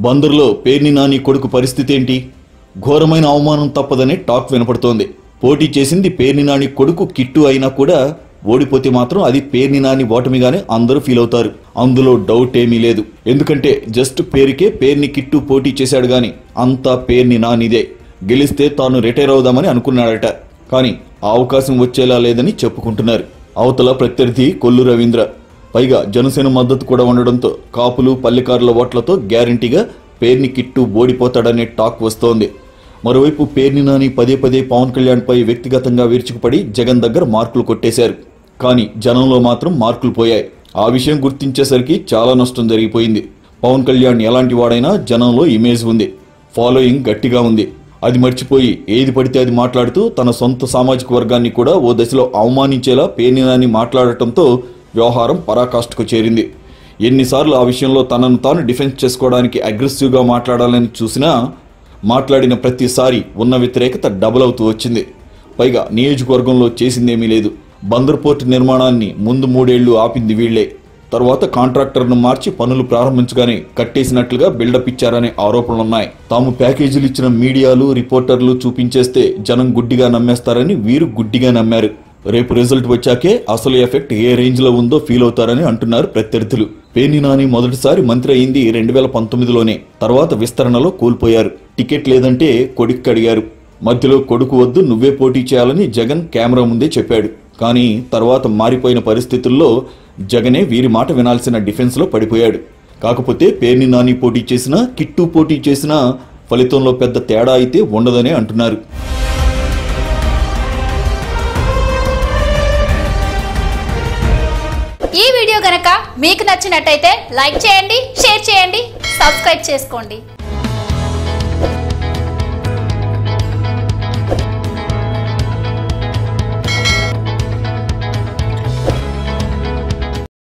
బందర్లో పేర్ని నాని కొడుకు పరిస్థితి ఏంటి? ఘోరమైన అవమానం తప్పదనే టాక్ వినపడుతోంది. పోటీ చేసింది పేర్ని నాని కొడుకు కిట్టు అయినా కూడా ఓడిపోతే మాత్రం అది పేర్ని నాని ఓటమిగానే అందరూ ఫీల్ అవుతారు. అందులో డౌట్ ఏమీ లేదు. ఎందుకంటే జస్ట్ పేరుకే పేర్ని కిట్టు పోటీ చేశాడు గాని అంతా పేర్ని నానిదే. గెలిస్తే తాను రిటైర్ అవుదామని అనుకున్నాడట. కానీ ఆ అవకాశం వచ్చేలా లేదని చెప్పుకుంటున్నారు. అవతల ప్రత్యర్థి కొల్లు రవీంద్ర, పైగా జనసేన మద్దతు కూడా ఉండడంతో కాపులు పల్లెకారుల ఓట్లతో గ్యారంటీగా పేర్ని కిట్టు ఓడిపోతాడనే టాక్ వస్తోంది. మరోవైపు పేర్ని నాని పదే పదే పవన్ కళ్యాణ్ పై వ్యక్తిగతంగా విరుచుకుపడి జగన్ దగ్గర మార్కులు కొట్టేశారు. కానీ జనంలో మాత్రం మార్కులు పోయాయి. ఆ విషయం గుర్తించేసరికి చాలా నష్టం జరిగిపోయింది. పవన్ కళ్యాణ్ ఎలాంటి వాడైనా జనంలో ఇమేజ్ ఉంది, ఫాలోయింగ్ గట్టిగా ఉంది. అది మర్చిపోయి ఏది పడితే అది మాట్లాడుతూ తన సొంత సామాజిక వర్గాన్ని కూడా ఓ దశలో అవమానించేలా పేర్ని నాని మాట్లాడటంతో వ్యవహారం పరాకాష్ఠకు చేరింది. ఎన్నిసార్లు ఆ విషయంలో తనను తాను డిఫెన్స్ చేసుకోవడానికి అగ్రెసివ్గా మాట్లాడాలని చూసినా మాట్లాడిన ప్రతిసారి ఉన్న వ్యతిరేకత డబుల్ అవుతూ వచ్చింది. పైగా నియోజకవర్గంలో చేసిందేమీ లేదు. బందర్ పోర్టు నిర్మాణాన్ని ముందు 3 ఏళ్లు ఆపింది వీళ్లే. తర్వాత కాంట్రాక్టర్ను మార్చి పనులు ప్రారంభించగానే కట్టేసినట్లుగా బిల్డప్ ఇచ్చారనే ఆరోపణలున్నాయి. తాము ప్యాకేజీలు ఇచ్చిన మీడియాలు రిపోర్టర్లు చూపించేస్తే జనం గుడ్డిగా నమ్మేస్తారని వీరు గుడ్డిగా నమ్మారు. రేపు రిజల్ట్ వచ్చాకే అసలు ఎఫెక్ట్ ఏ రేంజ్ లో ఉందో ఫీల్ అవుతారని అంటున్నారు ప్రత్యర్థులు. పేర్ని నాని మొదటిసారి మంత్రి అయింది 2019లోనే. తర్వాత విస్తరణలో కోల్పోయారు. టికెట్ లేదంటే కొడుకు అడిగారు. మధ్యలో కొడుకు వద్దు నువ్వే పోటీ చేయాలని జగన్ కెమెరా ముందే చెప్పాడు. కానీ తర్వాత మారిపోయిన పరిస్థితుల్లో జగనే వీరి మాట వినాల్సిన డిఫెన్స్ లో పడిపోయాడు. కాకపోతే పేర్ని నాని పోటీ చేసినా కిట్టు పోటీ చేసినా ఫలితంలో పెద్ద తేడా అయితే ఉండదనే అంటున్నారు. ఈ వీడియో గనక మీకు నచ్చినట్టయితే లైక్ చేయండి, షేర్ చేయండి, సబ్స్క్రైబ్ చేసుకోండి.